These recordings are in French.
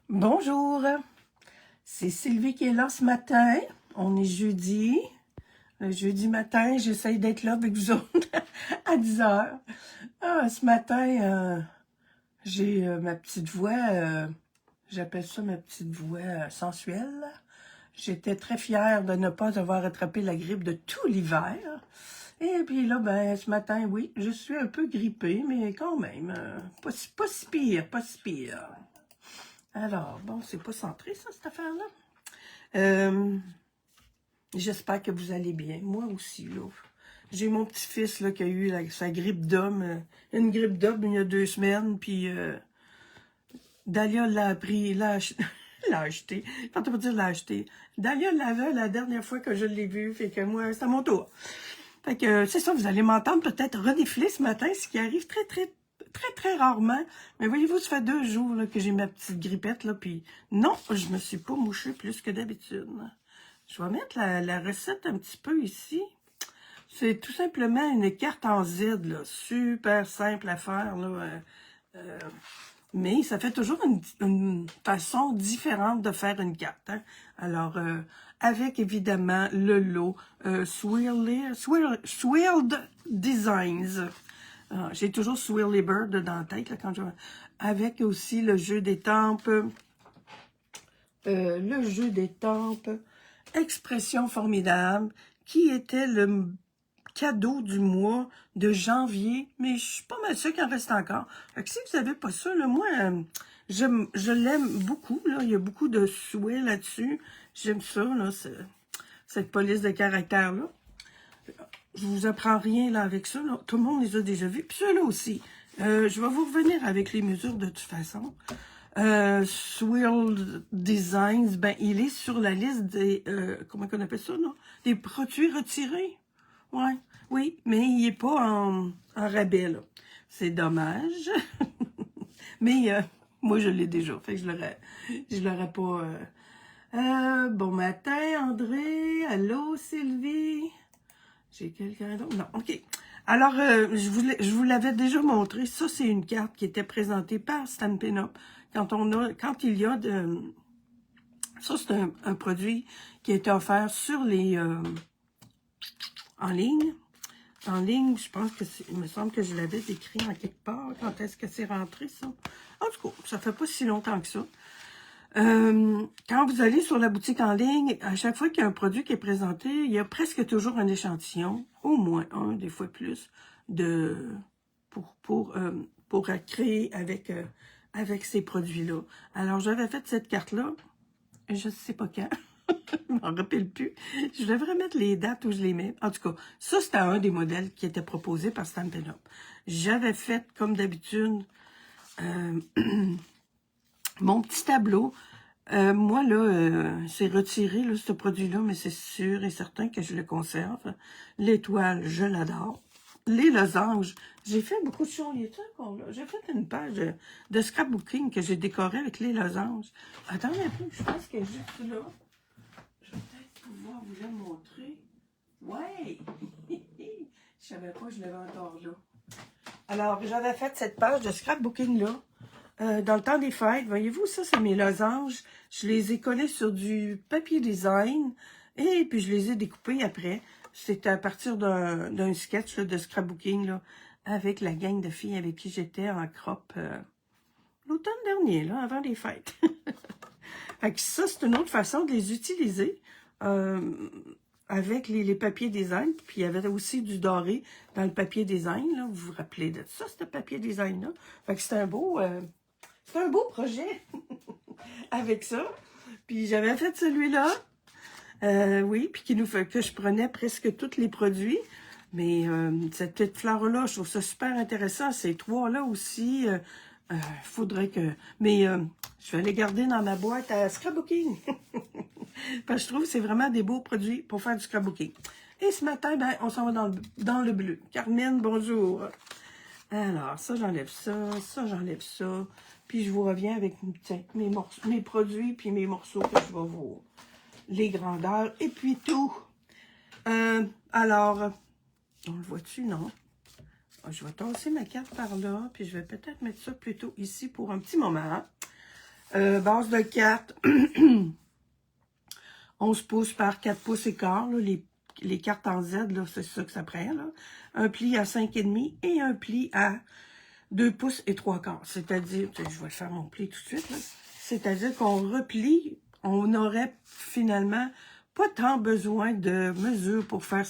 Bonjour, c'est Sylvie qui est là ce matin. On est jeudi. Le jeudi matin, j'essaye d'être là avec vous autres à 10 heures. Ce matin, j'ai ma petite voix, j'appelle ça ma petite voix sensuelle. J'étais très fière de ne pas avoir attrapé la grippe de tout l'hiver. Et puis là, ben, ce matin, oui, je suis un peu grippée, mais quand même, pas si pire, pas si pire. Alors, bon, c'est pas centré, ça, cette affaire-là. J'espère que vous allez bien. Moi aussi, là. J'ai mon petit-fils, là, qui a eu sa grippe d'homme. Une grippe d'homme il y a 2 semaines, puis Dahlia l'a appris, l'a acheté. Quand on peut dire l'a acheté. Dahlia l'avait la dernière fois que je l'ai vu, fait que moi, c'est à mon tour. Fait que, c'est ça, vous allez m'entendre peut-être renifler ce matin, ce qui arrive très rarement. Mais voyez-vous, ça fait 2 jours là, que j'ai ma petite grippette, là, puis non, je me suis pas mouchée plus que d'habitude. Je vais mettre la recette un petit peu ici. C'est tout simplement une carte en Z, là, super simple à faire, là. Mais ça fait toujours une façon différente de faire une carte. Hein? Alors, avec évidemment le lot Swirled Designs. J'ai toujours Swirly Bird dans la tête là, quand je... Avec aussi le jeu d'étampes. Expression formidable, qui était le cadeau du mois de janvier, mais je suis pas mal sûre qu'il en reste encore. Fait que si vous n'avez pas ça, là, moi, je l'aime beaucoup. Là. Il y a beaucoup de souhaits là-dessus. J'aime ça, là, cette police de caractère-là. Je vous apprends rien là avec ça. Là. Tout le monde les a déjà vus. Puis ceux-là aussi. Je vais vous revenir avec les mesures de toute façon. Swirl Designs, ben, il est sur la liste des, comment on appelle ça, non? Des produits retirés. Ouais, oui, mais il est pas en rabais, là. C'est dommage. Mais, moi, je l'ai déjà. Fait que je l'aurais pas, bon matin, André. Allô, Sylvie. J'ai quelqu'un d'autre? Non, OK. Alors, je vous l'avais déjà montré. Ça, c'est une carte qui était présentée par Stampin' Up. Quand il y a de... Ça, c'est un produit qui a été offert sur les... en ligne. En ligne, je pense que il me semble que je l'avais décrit en quelque part. Quand est-ce que c'est rentré, ça? En tout cas, ça fait pas si longtemps que ça. Quand vous allez sur la boutique en ligne, à chaque fois qu'il y a un produit qui est présenté, il y a presque toujours un échantillon, au moins un, des fois plus, pour créer avec ces produits-là. Alors, j'avais fait cette carte-là, je ne sais pas quand, je m'en rappelle plus. Je devrais mettre les dates où je les mets. En tout cas, ça, c'était un des modèles qui était proposé par Stampin' Up. J'avais fait, comme d'habitude, mon petit tableau. Moi, là, c'est retiré, là, ce produit-là, mais c'est sûr et certain que je le conserve. L'étoile, je l'adore. Les losanges, j'ai fait beaucoup de choses. Il est encore là. J'ai fait une page de scrapbooking que j'ai décoré avec les losanges. Attendez un peu, je pense que juste là, je vais peut-être pouvoir vous le montrer. Ouais! Je savais pas que je l'avais encore là. Alors, j'avais fait cette page de scrapbooking-là. Dans le temps des fêtes, voyez-vous, ça, c'est mes losanges. Je les ai collés sur du papier design et puis je les ai découpés après. C'était à partir d'un sketch là, de scrapbooking là, avec la gang de filles avec qui j'étais en crop l'automne dernier, là, avant les fêtes. Fait que ça, c'est une autre façon de les utiliser avec les papiers design. Puis il y avait aussi du doré dans le papier design. Là. Vous vous rappelez de ça, ce papier design-là? Fait que c'est un beau projet avec ça. Puis j'avais fait celui-là. Oui, puis que je prenais presque tous les produits. Mais cette petite fleur-là, je trouve ça super intéressant. Ces trois-là aussi, faudrait que... Mais je vais les garder dans ma boîte à scrapbooking. Parce que je trouve que c'est vraiment des beaux produits pour faire du scrapbooking. Et ce matin, ben, on s'en va dans le bleu. Carmen, bonjour. Alors, ça, j'enlève ça. Ça, j'enlève ça. Puis je vous reviens avec mes produits puis mes morceaux que je vais vous... les grandeurs et puis tout. Alors, on le voit-tu, non? Je vais tasser ma carte par là, puis je vais peut-être mettre ça plutôt ici pour un petit moment. Base de 4, 11 pouces par 4 pouces et quart, là, les cartes en Z, c'est ça que ça prend, là. Un pli à 5,5 et un pli à 2 pouces et 3 quarts. C'est-à-dire, je vais faire mon pli tout de suite, là. C'est-à-dire qu'on replie, on aurait finalement pas tant besoin de mesure pour faire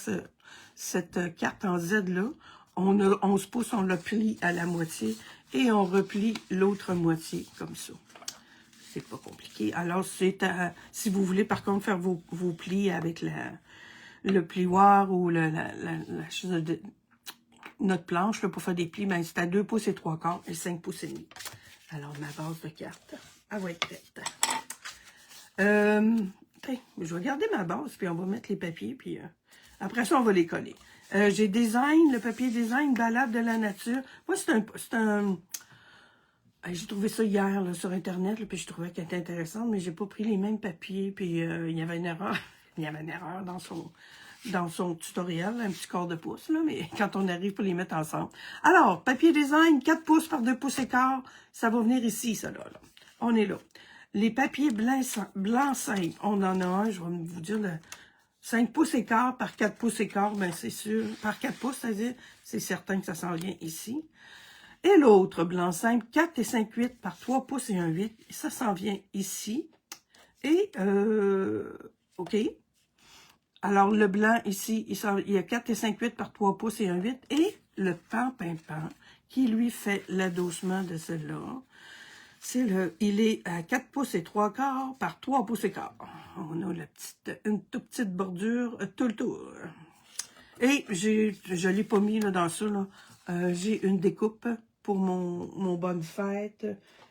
cette carte en Z-là. On a 11 pouces, on le plie à la moitié et on replie l'autre moitié comme ça. C'est pas compliqué. Alors, c'est si vous voulez, par contre, faire vos plis avec le plioir ou la chose de notre planche là, pour faire des plis, ben, c'est à 2 pouces et 3 quarts et 5 pouces et demi. Alors, ma base de carte, elle va être prête. Je vais garder ma base, puis on va mettre les papiers, puis après ça, on va les coller. J'ai design, le papier design, balade de la nature. Moi, c'est un j'ai trouvé ça hier là, sur Internet, là, puis je trouvais qu'elle était intéressante, mais j'ai pas pris les mêmes papiers, puis il y avait une erreur. Il y avait une erreur dans son tutoriel, un petit quart de pouce, là, mais quand on arrive pour les mettre ensemble. Alors, papier design, 4 pouces par 2 pouces et quart, ça va venir ici, ça là. On est là. Les papiers blancs simples, on en a un, je vais vous dire, le 5 pouces et quart par 4 pouces et quart, ben c'est sûr, par 4 pouces, c'est-à-dire, c'est certain que ça s'en vient ici. Et l'autre blanc simple, 4 et 5/8 par 3 pouces et 1/8. Ça s'en vient ici. Et, OK. Alors, le blanc ici, il y a 4 et 5/8 par 3 pouces et 1/8. Et le pan, qui lui fait l'adossement de celle-là, il est à 4 pouces et 3 quarts par 3 pouces et quart. On a une toute petite bordure tout le tour. Et je l'ai pas mis là, dans ça, là. J'ai une découpe pour mon bonne fête,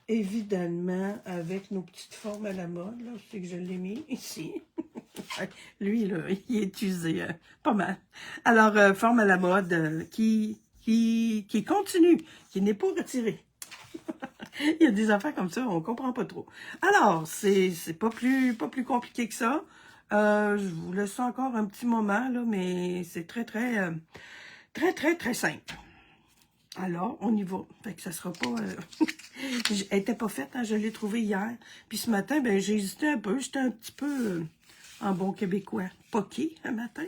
évidemment, avec nos petites formes à la mode, là, c'est que je l'ai mis ici. Lui, là, il est usé, pas mal. Alors, forme à la mode qui continue, qui n'est pas retirée. Il y a des affaires comme ça, on comprend pas trop. Alors, c'est pas plus compliqué que ça. Je vous laisse encore un petit moment, là, mais c'est très simple. Alors, on y va. Fait que ça sera pas... Elle était pas faite, hein, je l'ai trouvée hier. Puis ce matin, ben j'ai hésité un peu. J'étais un petit peu, en bon québécois, poqué un matin.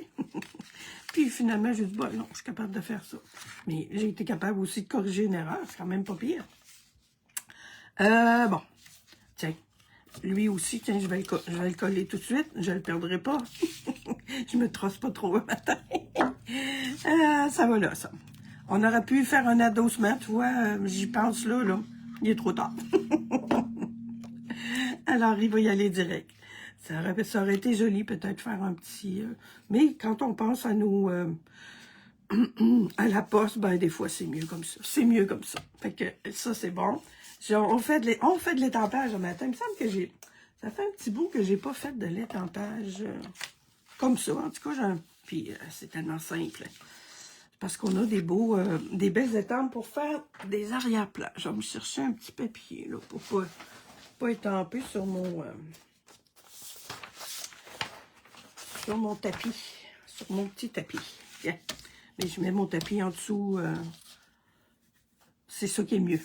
Puis finalement, j'ai dit, bon, non, je suis capable de faire ça. Mais j'ai été capable aussi de corriger une erreur. C'est quand même pas pire. Bon. Tiens. Lui aussi, tiens, je vais le coller tout de suite. Je le perdrai pas. Je me trosse pas trop le matin. Ça va là, ça. On aurait pu faire un adossement, tu vois. J'y pense là. Il est trop tard. Alors, il va y aller direct. Ça aurait été joli, peut-être, faire un petit... mais quand on pense à nos... à la poste, ben des fois, c'est mieux comme ça. C'est mieux comme ça. Fait que ça, c'est bon. On fait de l'étampage le matin. Il me semble que ça fait un petit bout que j'ai pas fait de l'étampage comme ça. En tout cas, puis c'est tellement simple. Parce qu'on a des belles étampes pour faire des arrière-plans. Je vais me chercher un petit papier là, pour pas étamper sur mon tapis. Sur mon petit tapis. Bien. Mais je mets mon tapis en dessous. C'est ça qui est mieux.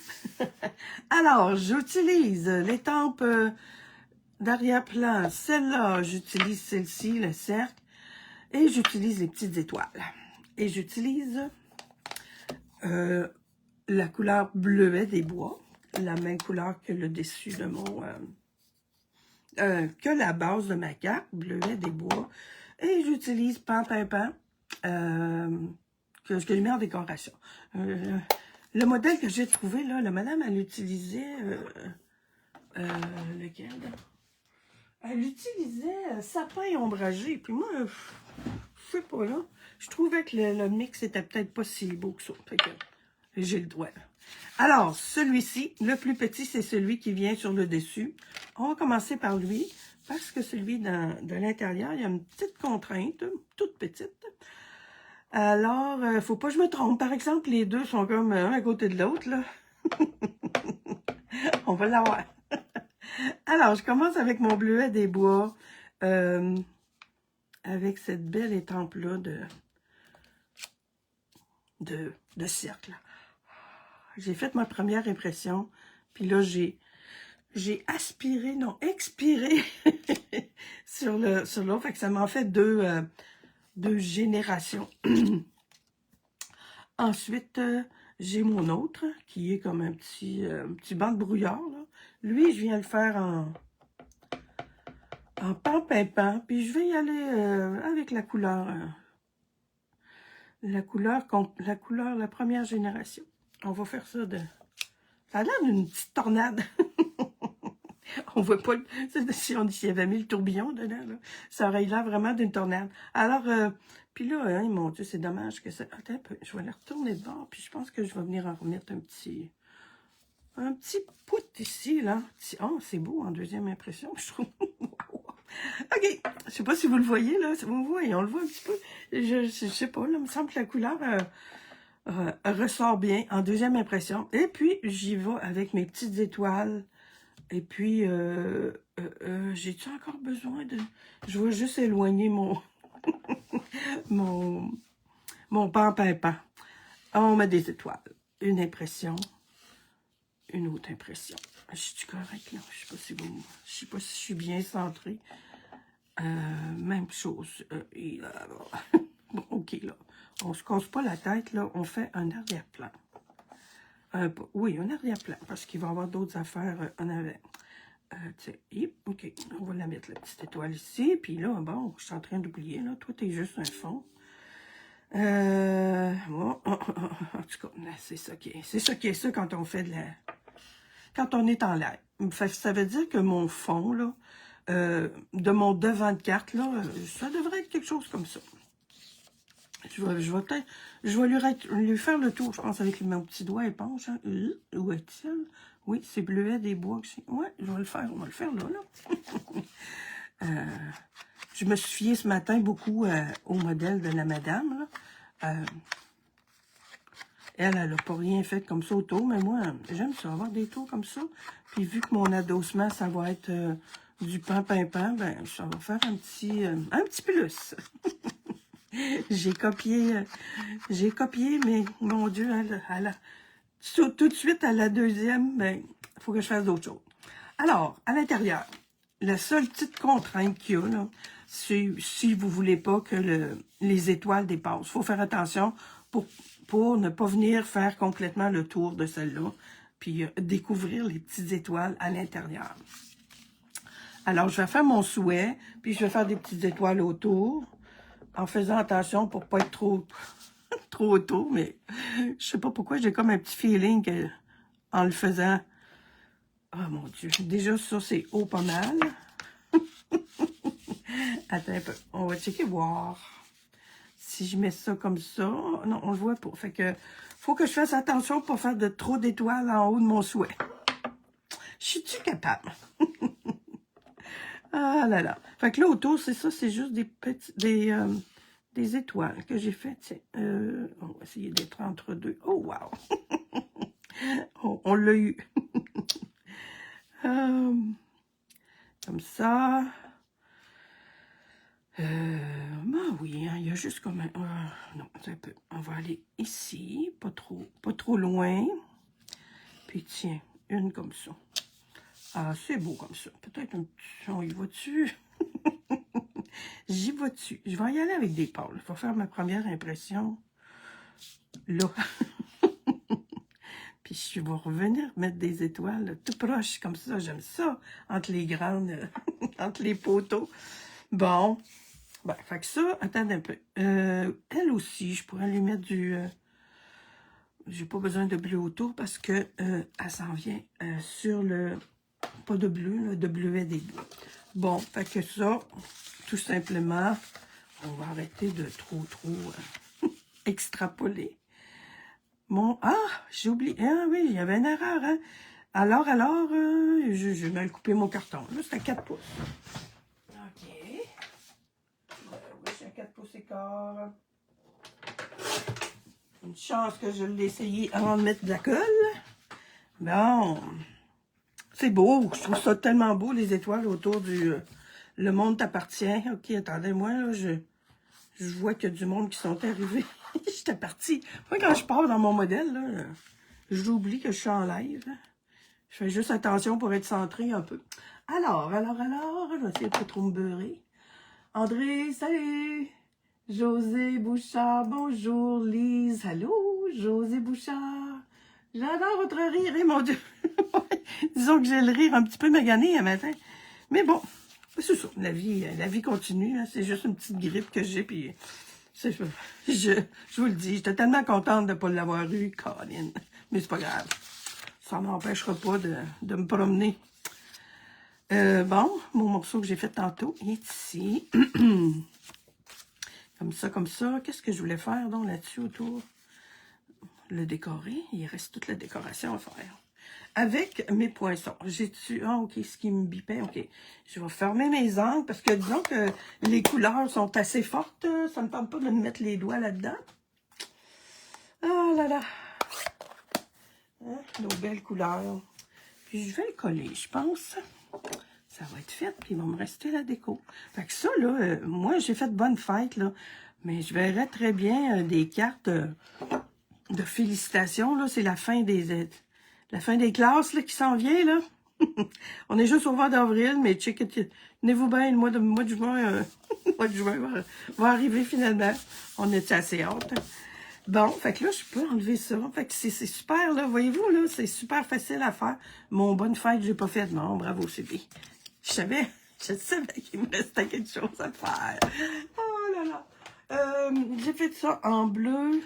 Alors, j'utilise l'étampe d'arrière-plan. Celle-là, j'utilise celle-ci, le cercle. Et j'utilise les petites étoiles. Et j'utilise la couleur bleuet des bois. La même couleur que le dessus de mon... que la base de ma carte, bleuet des bois. Et j'utilise pan, que je mets en décoration. Le modèle que j'ai trouvé, là, la madame, elle utilisait... lequel? Elle utilisait sapin ombragé. Puis moi, je sais pas, là. Je trouvais que le mix était peut-être pas si beau que ça. Fait que j'ai le droit. Alors, celui-ci, le plus petit, c'est celui qui vient sur le dessus. On va commencer par lui, parce que celui de l'intérieur, il y a une petite contrainte, toute petite. Alors, faut pas que je me trompe. Par exemple, les deux sont comme un à côté de l'autre, là. On va l'avoir. Alors, je commence avec mon bleuet des bois, avec cette belle étampe-là de cercle. J'ai fait ma première impression, puis là, j'ai j'ai aspiré, non, expiré sur l'autre. Fait que ça m'en fait deux générations. Ensuite, j'ai mon autre, qui est comme un petit banc de brouillard, là. Lui, je viens le faire en pan-pimpant, puis je vais y aller avec la couleur, la première génération. On va faire ça de... Ça a l'air d'une petite tornade. On voit pas, s'il y avait mis le tourbillon dedans, là, ça aurait l'air vraiment d'une tornade. Alors, puis là, hein, mon Dieu, c'est dommage que ça... Attends un peu, je vais la retourner de bord, puis je pense que je vais venir en remettre un petit poutre ici, là. Oh, c'est beau en deuxième impression, je trouve. OK, je sais pas si vous le voyez, là. Vous voyez, on le voit un petit peu. Je sais pas, là, il me semble que la couleur ressort bien en deuxième impression. Et puis, j'y vais avec mes petites étoiles. Et puis, j'ai-tu encore besoin de... Je vais juste éloigner mon mon pan-pimpant. On met des étoiles. Une impression. Une autre impression. Je suis correcte, là? Je sais pas si je suis bien centrée. Même chose. Bon, OK, là. On se casse pas la tête, là. On fait un arrière-plan. Oui, un arrière-plan, parce qu'il va y avoir d'autres affaires en avant. OK, on va la mettre, la petite étoile ici. Puis là, bon, je suis en train d'oublier, là. Toi, t'es juste un fond. Bon, en tout cas, c'est ça qui est ça quand on fait de la... Quand on est en l'air. Ça veut dire que mon fond, là, de mon devant de carte, là, ça devrait être quelque chose comme ça. Je vais lui faire le tour, je pense, avec mon petit doigt éponge. Hein. Où est-il? Oui, c'est bleuet des bois. Ouais, je vais le faire. On va le faire là. Je me suis fiée ce matin beaucoup au modèle de la madame. Là. Elle n'a pas rien fait comme ça au tour, mais moi, j'aime ça, avoir des tours comme ça. Puis vu que mon adossement, ça va être du pan-pimpant, ben, ça va faire un petit plus. J'ai copié, mais mon Dieu, tout de suite à la deuxième, ben, il faut que je fasse d'autres choses. Alors, à l'intérieur, la seule petite contrainte qu'il y a, là, c'est si vous voulez pas que les étoiles dépassent. Il faut faire attention pour ne pas venir faire complètement le tour de celle-là, puis découvrir les petites étoiles à l'intérieur. Alors, je vais faire mon souhait, puis je vais faire des petites étoiles autour, en faisant attention pour pas être trop autour, mais je sais pas pourquoi, j'ai comme un petit feeling que, en le faisant... Oh mon Dieu, déjà ça c'est haut pas mal. Attends un peu, on va checker, voir. Si je mets ça comme ça, non, on le voit pas. Fait que, faut que je fasse attention pour faire de trop d'étoiles en haut de mon souhait. Je suis-tu capable? Ah là là. Fait que là, autour, c'est ça, c'est juste des étoiles que j'ai fait. Tiens, on va essayer d'être entre deux. Oh, wow! On l'a eu. Comme ça. Ben oui, hein, il y a juste comme un... non, un peu. On va aller ici, pas trop loin. Puis tiens, une comme ça. Ah, c'est beau comme ça. Peut-être un petit... On y va dessus. J'y vais dessus. Je vais y aller avec des pâles. Il faut faire ma première impression. Là. Puis je vais revenir mettre des étoiles là, tout proche comme ça. J'aime ça. Entre les grandes... entre les poteaux. Bon. Ben, fait que ça, attendez un peu. Elle aussi, je pourrais lui mettre du... j'ai pas besoin de bleu autour parce que elle s'en vient sur le... Pas de bleu, là, de bleuet des bois. Bon, fait que ça, tout simplement, on va arrêter de trop extrapoler. Bon, ah, j'ai oublié. Ah oui, il y avait une erreur, hein. Alors, je vais mal couper mon carton. Là, c'est à 4 pouces. OK. Oui, c'est à 4 pouces et quart. Une chance que je l'ai essayé avant de mettre de la colle. Bon. C'est beau. Je trouve ça tellement beau, les étoiles autour du... le monde t'appartient. OK, attendez-moi, là, je vois qu'il y a du monde qui sont arrivés. J'étais partie. Moi, quand je pars dans mon modèle, là, j'oublie que je suis en live. Je fais juste attention pour être centrée un peu. Alors, je vais essayer de pas trop me beurrer. André, salut! José Bouchard, bonjour. Lise, allô? José Bouchard. J'adore votre rire, et mon Dieu! Disons que j'ai le rire un petit peu magané un matin. Mais bon, c'est ça, la vie continue. Hein. C'est juste une petite grippe que j'ai, puis je vous le dis, j'étais tellement contente de ne pas l'avoir eu, Colin. Mais c'est pas grave. Ça ne m'empêchera pas de me promener. Bon, mon morceau que j'ai fait tantôt est ici. Comme ça. Qu'est-ce que je voulais faire donc là-dessus autour? Le décorer. Il reste toute la décoration à faire. Avec mes poinçons. J'ai-tu... Ah, OK, ce qui me bipait. OK. Je vais fermer mes angles parce que disons que les couleurs sont assez fortes. Ça ne me tente pas de me mettre les doigts là-dedans. Ah là là. Hein, nos belles couleurs. Puis je vais le coller, je pense. Ça va être fait, puis il va me rester la déco. Fait que ça, là, moi, j'ai fait bonne fête, là. Mais je verrais très bien des cartes de félicitations, là. C'est la fin des classes, là, qui s'en vient, là. On est juste au mois d'avril, mais tenez-vous bien, le mois de juin, le mois de juin va arriver finalement. On est assez hâte. Bon, fait que là, je peux enlever ça. Fait que c'est super, là. Voyez-vous, là, c'est super facile à faire. Mon bonne fête, j'ai pas fait. Non, bravo, c'est bien. Je savais qu'il me restait quelque chose à faire. Oh là là. J'ai fait ça en bleu.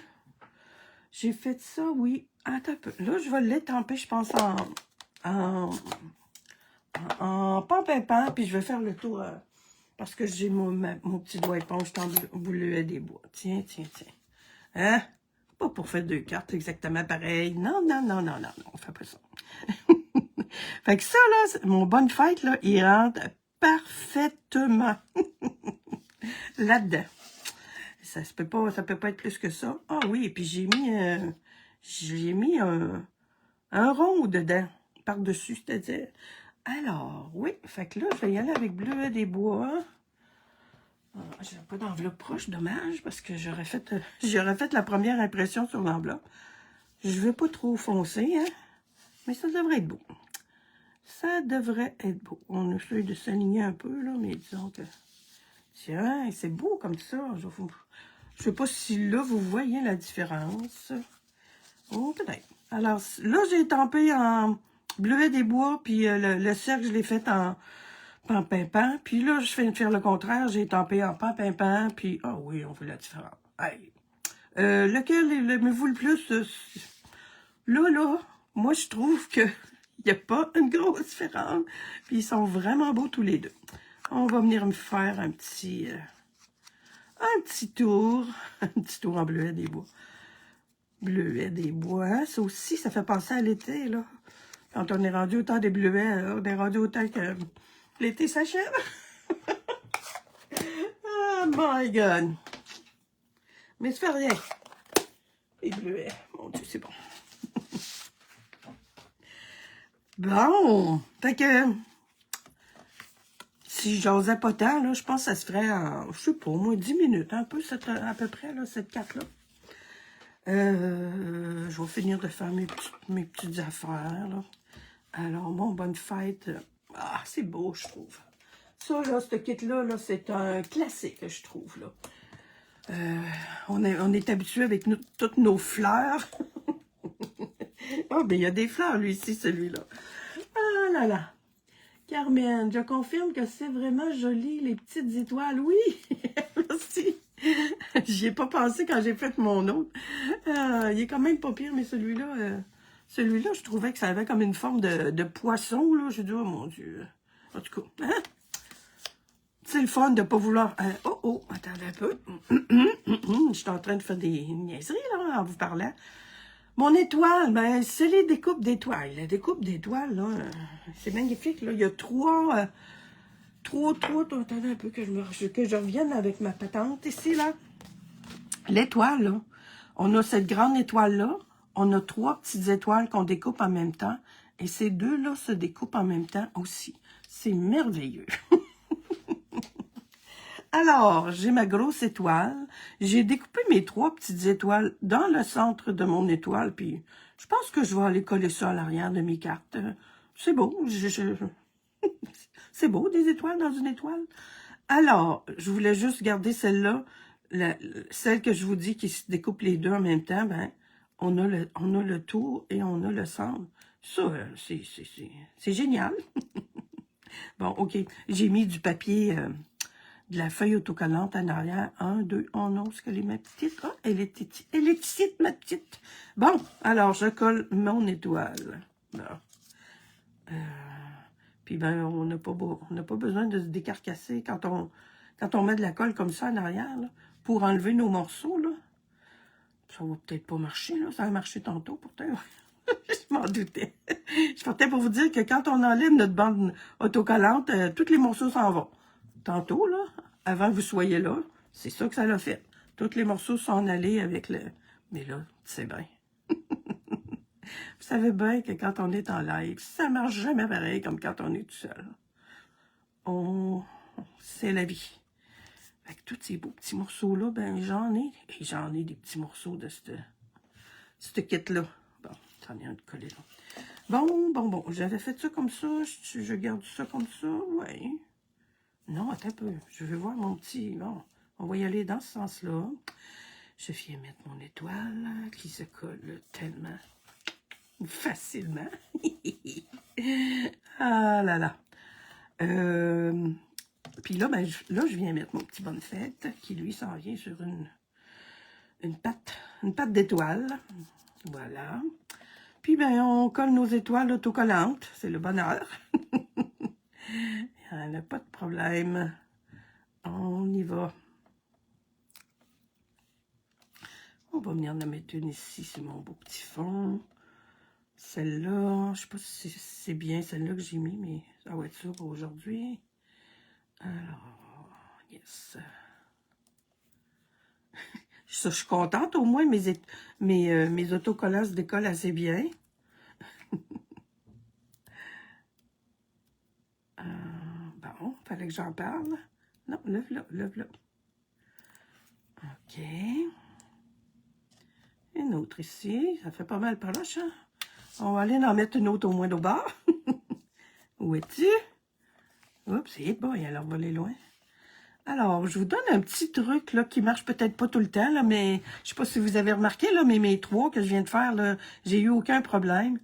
J'ai fait ça, oui. Attends un peu. Là, je vais l'étamper, je pense, en pan-pimpant, puis je vais faire le tour, parce que j'ai mon petit doigt éponge en bleu des bois. Tiens. Hein? Pas pour faire deux cartes exactement pareilles. Non, on fait pas ça. Fait que ça, là, mon bonne fête, là, il rentre parfaitement là-dedans. Ça peut pas être plus que ça. Ah oui, et puis j'ai mis un rond dedans, par-dessus, c'est-à-dire. Alors, oui, fait que là, je vais y aller avec bleu des bois. J'ai pas d'enveloppe proche, dommage, parce que j'aurais fait la première impression sur l'enveloppe. Je veux pas trop foncer, hein, mais ça devrait être beau. Ça devrait être beau. On essaie de s'aligner un peu, là, mais disons que... Tiens, c'est beau comme ça. Je sais pas si là, vous voyez la différence. Oh, peut-être. Alors, là, j'ai étampé en bleuet des bois, puis le cercle, je l'ai fait en pan-pimpant. Puis là, je viens de faire le contraire. J'ai étampé en pan-pimpant, puis... Ah oui, on voit la différence. Hey. Lequel aimez-vous le plus? Là, moi, je trouve que il n'y a pas une grosse différence. Puis ils sont vraiment beaux tous les deux. On va venir me faire un petit tour. Un petit tour en bleuet des bois. Bleuet des bois. Ça aussi, ça fait penser à l'été, là. Quand on est rendu au temps des bleuets, on est rendu au temps que l'été s'achève. Oh my God. Mais ça fait rien. Les bleuets. Mon Dieu, c'est bon. Bon. Fait que... Si j'osais pas tant, là, je pense que ça se ferait en, je sais pas, au moins 10 minutes, un peu, à peu près, là, cette carte-là. Je vais finir de faire mes petites affaires, là. Alors, bon, bonne fête. Ah, c'est beau, je trouve. Ça, là, ce kit-là, là, c'est un classique, je trouve, là. On est habitué avec toutes nos fleurs. Ah, ben, il y a des fleurs, lui, ici, celui-là. Ah là là. Carmen, je confirme que c'est vraiment joli, les petites étoiles. Oui, merci. J'y ai pas pensé quand j'ai fait mon autre. Il est quand même pas pire, mais celui-là, je trouvais que ça avait comme une forme de poisson, là. J'ai dit, oh mon Dieu. En tout cas, hein? C'est le fun de pas vouloir... attendez un peu. Je suis en train de faire des niaiseries, là, en vous parlant. Mon étoile, ben, c'est les découpes d'étoiles. La découpe d'étoiles, là, c'est magnifique, là. Il y a trois... Attendez un peu que je revienne avec ma patente ici, là. L'étoile, là. On a cette grande étoile-là. On a 3 petites étoiles qu'on découpe en même temps. Et ces deux-là se découpent en même temps aussi. C'est merveilleux. Alors, j'ai ma grosse étoile. J'ai découpé mes 3 petites étoiles dans le centre de mon étoile. Puis, je pense que je vais aller coller ça à l'arrière de mes cartes. c'est beau. C'est beau, des étoiles dans une étoile. Alors, je voulais juste garder celle-là, celle que je vous dis qui se découpe les deux en même temps, ben, on a le tour et on a le centre. Ça, c'est génial. Bon, OK. J'ai mis du papier, de la feuille autocollante en arrière. 1, 2, oh non, est-ce qu'elle est ma petite? Ah, elle est petite, ma petite. Bon, alors, je colle mon étoile. Bon. Puis ben, on n'a pas besoin de se décarcasser quand on met de la colle comme ça en arrière, là, pour enlever nos morceaux, là. Ça va peut-être pas marcher, là. Ça a marché tantôt, pourtant. Je m'en doutais. Je partais pour vous dire que quand on enlève notre bande autocollante, tous les morceaux s'en vont. Tantôt, là, avant que vous soyez là, c'est ça que ça l'a fait. Tous les morceaux sont allés avec le... Mais là, c'est bien. Vous savez bien que quand on est en live, ça marche jamais pareil comme quand on est tout seul. C'est la vie. Avec tous ces beaux petits morceaux-là, ben j'en ai. Et j'en ai des petits morceaux de cette kit-là. Bon, j'en ai un de collé là. Bon. J'avais fait ça comme ça. Je garde ça comme ça. Oui. Non, attends un peu. Je veux voir mon petit... Bon, on va y aller dans ce sens-là. Je viens mettre mon étoile qui se colle tellement facilement. Ah là là. Puis là, ben, je viens mettre mon petit bonne fête qui, lui, s'en vient sur une patte d'étoile. Voilà. Puis, ben, on colle nos étoiles autocollantes. C'est le bonheur. Il n'y en a pas de problème. On y va. On va venir en mettre une ici sur mon beau petit fond. Celle-là, je ne sais pas si c'est bien celle-là que j'ai mis, mais ça va être ça pour aujourd'hui. Alors, yes. Ça, je suis contente, au moins mes autocollants se décollent assez bien. Bon, fallait que j'en parle. Non, lève-la. OK. Une autre ici, ça fait pas mal proche, hein? On va aller en mettre une autre au moins au bas. Où es-tu? Oups, c'est boy, elle a volé loin. Alors, je vous donne un petit truc là qui marche peut-être pas tout le temps, là, mais je sais pas si vous avez remarqué, là, mais mes 3 que je viens de faire, là, j'ai eu aucun problème.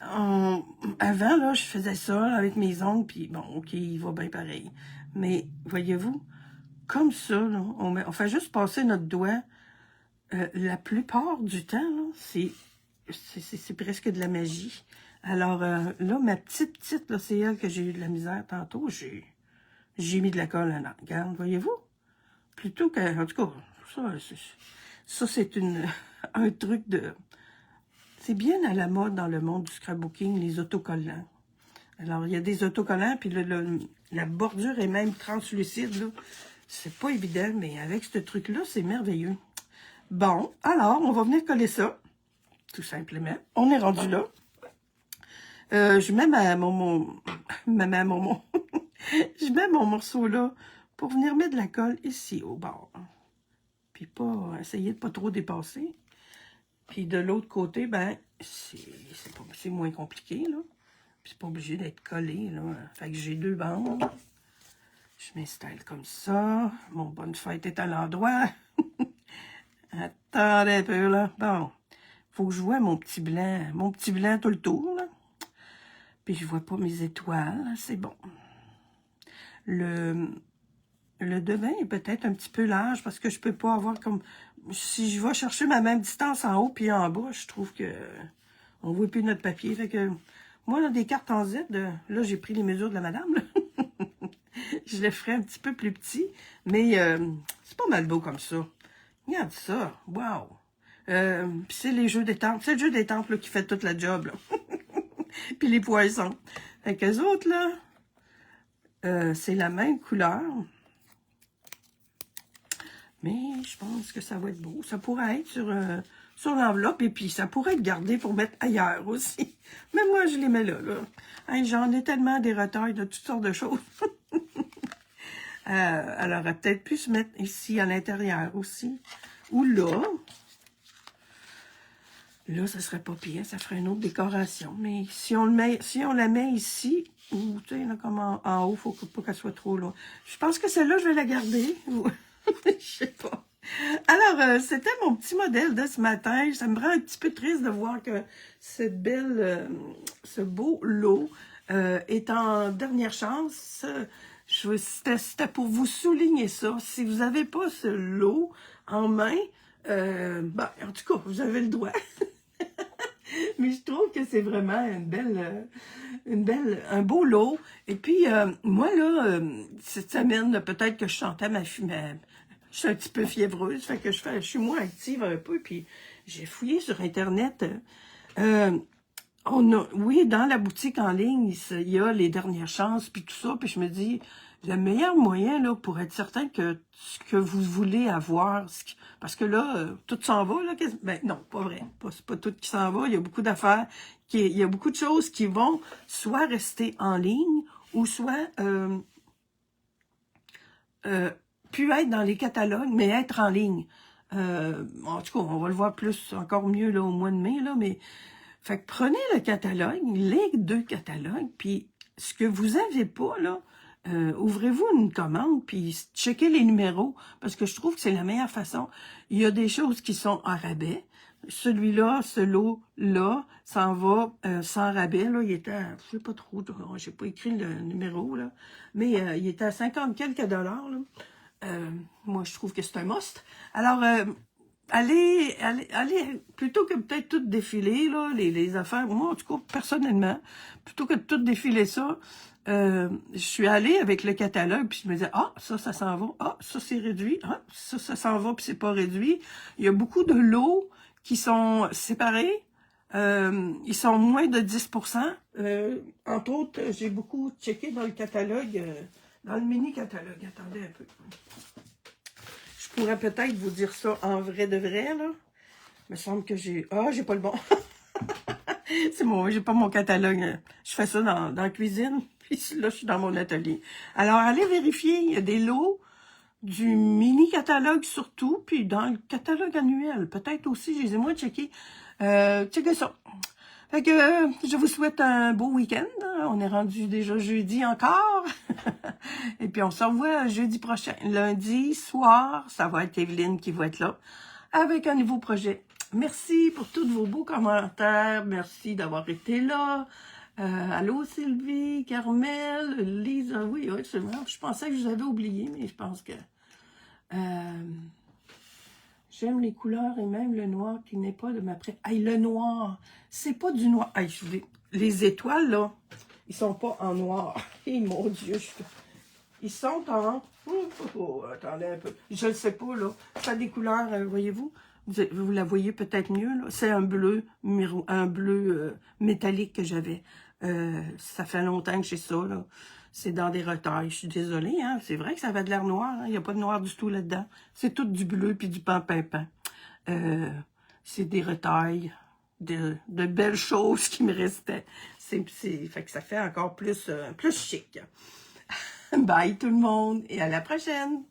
Avant, là, je faisais ça avec mes ongles, puis bon, OK, il va bien pareil. Mais, voyez-vous, comme ça, là, on fait juste passer notre doigt. La plupart du temps, là, c'est presque de la magie. Alors, là, ma petite, là, c'est elle que j'ai eu de la misère tantôt. J'ai mis de la colle en regarde, voyez-vous? Plutôt que, en tout cas, ça c'est un truc de... C'est bien à la mode dans le monde du scrapbooking, les autocollants. Alors, il y a des autocollants, puis la bordure est même translucide, là. C'est pas évident, mais avec ce truc-là, c'est merveilleux. Bon, alors, on va venir coller ça, tout simplement. On est rendu là. Je mets je mets mon morceau là pour venir mettre de la colle ici au bord. Puis pas essayer de pas trop dépasser. Puis de l'autre côté, ben, c'est moins compliqué, là. Puis c'est pas obligé d'être collé, là. Fait que j'ai 2 bandes. Je m'installe comme ça. Mon bonne fête est à l'endroit. Attendez un peu, là. Bon. Faut que je vois mon petit blanc tout le tour, là. Puis je vois pas mes étoiles. C'est bon. Le devin est peut-être un petit peu large parce que je peux pas avoir comme... Si je vais chercher ma même distance en haut puis en bas, je trouve que on voit plus notre papier. Fait que moi, là, des cartes en Z, là, j'ai pris les mesures de la madame, là. Je les ferai un petit peu plus petit, mais c'est pas mal beau comme ça. Regarde ça, wow! Puis c'est les jeux des temples, c'est le jeu des temples là, qui fait toute la job, là. Puis les poissons. Fait qu'eux autres, là, c'est la même couleur. Mais je pense que ça va être beau. Ça pourrait être sur l'enveloppe et puis ça pourrait être gardé pour mettre ailleurs aussi. Mais moi, je les mets là. Hey, j'en ai tellement des retails de toutes sortes de choses. Elle aurait peut-être pu se mettre ici à l'intérieur aussi. Ou là. Là, ça serait pas pire, ça ferait une autre décoration. Mais si on la met ici, ou tu sais, là, comme en haut, faut pas qu'elle soit trop loin. Je pense que celle-là, je vais la garder. Je sais pas. Alors, c'était mon petit modèle de ce matin. Ça me rend un petit peu triste de voir que cette belle, ce beau lot est en dernière chance. C'était pour vous souligner ça. Si vous n'avez pas ce lot en main, ben, en tout cas, vous avez le droit. Mais je trouve que c'est vraiment un beau lot. Et puis, moi, là, cette semaine, là, peut-être que je sentais je suis un petit peu fiévreuse, fait que je suis moins active un peu, puis j'ai fouillé sur Internet. Oui, dans la boutique en ligne, il y a les dernières chances, puis tout ça, puis je me dis, le meilleur moyen, là, pour être certain que ce que vous voulez avoir, parce que là, tout s'en va, là, ben non, pas vrai, c'est pas tout qui s'en va, il y a beaucoup d'affaires, il y a beaucoup de choses qui vont soit rester en ligne, ou soit plus être dans les catalogues, mais être en ligne. En tout cas, on va le voir encore mieux là, au mois de mai, là, mais fait que prenez le catalogue, les 2 catalogues, puis ce que vous avez pas, là, ouvrez-vous une commande, puis checkez les numéros, parce que je trouve que c'est la meilleure façon. Il y a des choses qui sont en rabais. Celui-là, ce lot-là, s'en va sans rabais. Là, il était à, je sais pas trop, j'ai pas écrit le numéro, là, mais il était à 50 quelques dollars, là. Moi, je trouve que c'est un must. Alors, allez, plutôt que peut-être tout défiler, là, les affaires, moi, en tout cas, personnellement, plutôt que de tout défiler ça, je suis allée avec le catalogue, puis je me disais, ah, ça s'en va, ah, ça, c'est réduit, ah, ça s'en va, puis c'est pas réduit. Il y a beaucoup de lots qui sont séparés, ils sont moins de 10%. Entre autres, j'ai beaucoup checké dans le catalogue, dans le mini-catalogue. Attendez un peu. Je pourrais peut-être vous dire ça en vrai de vrai, là. Il me semble que j'ai... Ah, j'ai pas le bon. C'est bon, j'ai pas mon catalogue. Je fais ça dans la cuisine, puis là, je suis dans mon atelier. Alors, allez vérifier, il y a des lots du mini-catalogue surtout, puis dans le catalogue annuel, peut-être aussi, je les ai moins checkés. Checkez ça. Fait que je vous souhaite un beau week-end. On est rendu déjà jeudi encore. Et puis on se revoit jeudi prochain. Lundi soir, ça va être Evelyne qui va être là avec un nouveau projet. Merci pour tous vos beaux commentaires. Merci d'avoir été là. Allô Sylvie, Carmel, Lisa. Oui, c'est vrai. Je pensais que je vous avais oublié, mais je pense que... j'aime les couleurs et même le noir qui n'est pas de ma préférence. Hey, le noir, c'est pas du noir. Hey, les étoiles, là, ils sont pas en noir. Et mon Dieu, ils sont en... attendez un peu. Je le sais pas, là. Ça a des couleurs, voyez-vous? Vous la voyez peut-être mieux, là. C'est un bleu, métallique que j'avais. Ça fait longtemps que j'ai ça, là. C'est dans des retails. Je suis désolée, hein. C'est vrai que ça avait de l'air noir. Il n'y a pas de noir du tout là-dedans. C'est tout du bleu puis du pain-pain-pain. C'est des retails, de belles choses qui me restaient. Fait que ça fait encore plus chic. Bye tout le monde et à la prochaine!